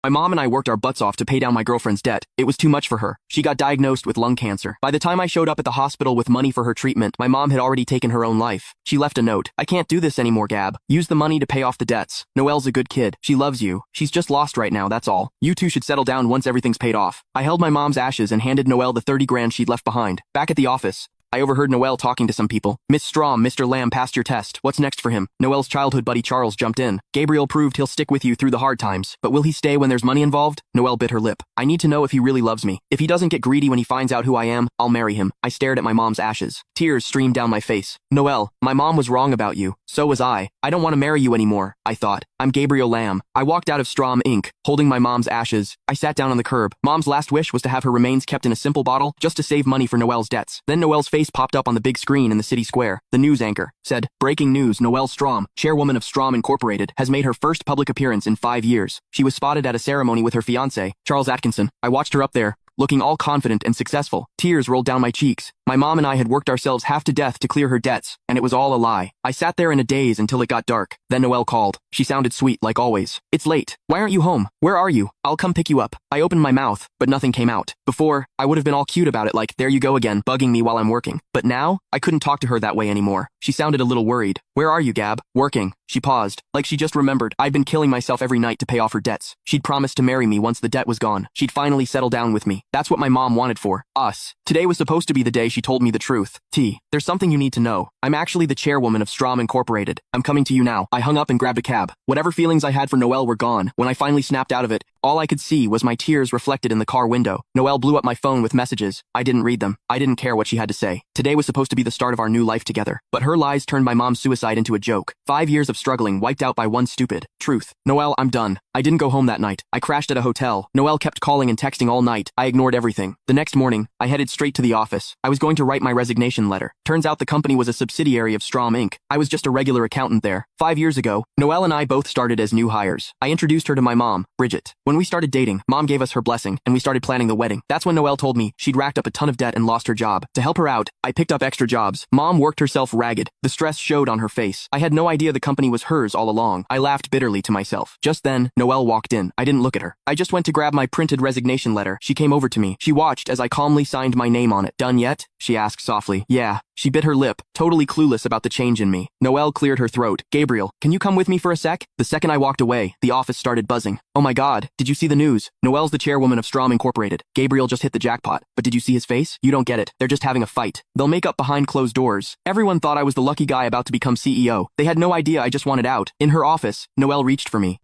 My mom and I worked our butts off to pay down my girlfriend's debt. It was too much for her. She got diagnosed with lung cancer. By the time I showed up at the hospital with money for her treatment, my mom had already taken her own life. She left a note. I can't do this anymore, Gab. Use the money to pay off the debts. Noelle's a good kid. She loves you. She's just lost right now, that's all. You two should settle down once everything's paid off. I held my mom's ashes and handed Noelle the 30 grand she'd left behind. Back at the office, I overheard Noelle talking to some people. Miss Strom, Mr. Lamb passed your test. What's next for him? Noelle's childhood buddy Charles jumped in. Gabriel proved he'll stick with you through the hard times. But will he stay when there's money involved? Noelle bit her lip. I need to know if he really loves me. If he doesn't get greedy when he finds out who I am, I'll marry him. I stared at my mom's ashes. Tears streamed down my face. Noelle, my mom was wrong about you. So was I. I don't want to marry you anymore, I thought. I'm Gabriel Lamb. I walked out of Strom Inc., holding my mom's ashes. I sat down on the curb. Mom's last wish was to have her remains kept in a simple bottle, just to save money for Noelle's debts. Then Noelle's face popped up on the big screen in the city square. The news anchor said, "Breaking news, Noelle Strom, chairwoman of Strom Incorporated, has made her first public appearance in 5 years. She was spotted at a ceremony with her fiancé, Charles Atkinson. I watched her up there, looking all confident and successful. Tears rolled down my cheeks. My mom and I had worked ourselves half to death to clear her debts, and it was all a lie. I sat there in a daze until it got dark. Then Noelle called. She sounded sweet, like always. It's late. Why aren't you home? Where are you? I'll come pick you up. I opened my mouth, but nothing came out. Before, I would have been all cute about it like, there you go again, bugging me while I'm working. But now, I couldn't talk to her that way anymore. She sounded a little worried. Where are you, Gab? Working. She paused, like she just remembered I'd been killing myself every night to pay off her debts. She'd promised to marry me once the debt was gone. She'd finally settle down with me. That's what my mom wanted for us. Today was supposed to be the day she told me the truth. There's something you need to know. I'm actually the chairwoman of Strom Incorporated. I'm coming to you now. I hung up and grabbed a cab. Whatever feelings I had for Noelle were gone. When I finally snapped out of it, all I could see was my tears reflected in the car window. Noelle blew up my phone with messages. I didn't read them. I didn't care what she had to say. Today was supposed to be the start of our new life together. But her lies turned my mom's suicide into a joke. 5 years of struggling wiped out by one stupid truth. Noelle, I'm done. I didn't go home that night. I crashed at a hotel. Noelle kept calling and texting all night. I ignored everything. The next morning, I headed straight to the office. I was going to write my resignation letter. Turns out the company was a subsidiary of Strom Inc. I was just a regular accountant there. 5 years ago, Noelle and I both started as new hires. I introduced her to my mom, Bridget. When we started dating, Mom gave us her blessing, and we started planning the wedding. That's when Noelle told me she'd racked up a ton of debt and lost her job. To help her out, I picked up extra jobs. Mom worked herself ragged. The stress showed on her face. I had no idea the company was hers all along. I laughed bitterly to myself. Just then, Noelle walked in. I didn't look at her. I just went to grab my printed resignation letter. She came over to me. She watched as I calmly signed my name on it. Done yet? She asked softly. Yeah. She bit her lip, totally clueless about the change in me. Noelle cleared her throat. Gabriel, can you come with me for a sec? The second I walked away, the office started buzzing. Oh my god, did you see the news? Noelle's the chairwoman of Strom Incorporated. Gabriel just hit the jackpot. But did you see his face? You don't get it. They're just having a fight. They'll make up behind closed doors. Everyone thought I was the lucky guy about to become CEO. They had no idea I just wanted out. In her office, Noelle reached for me.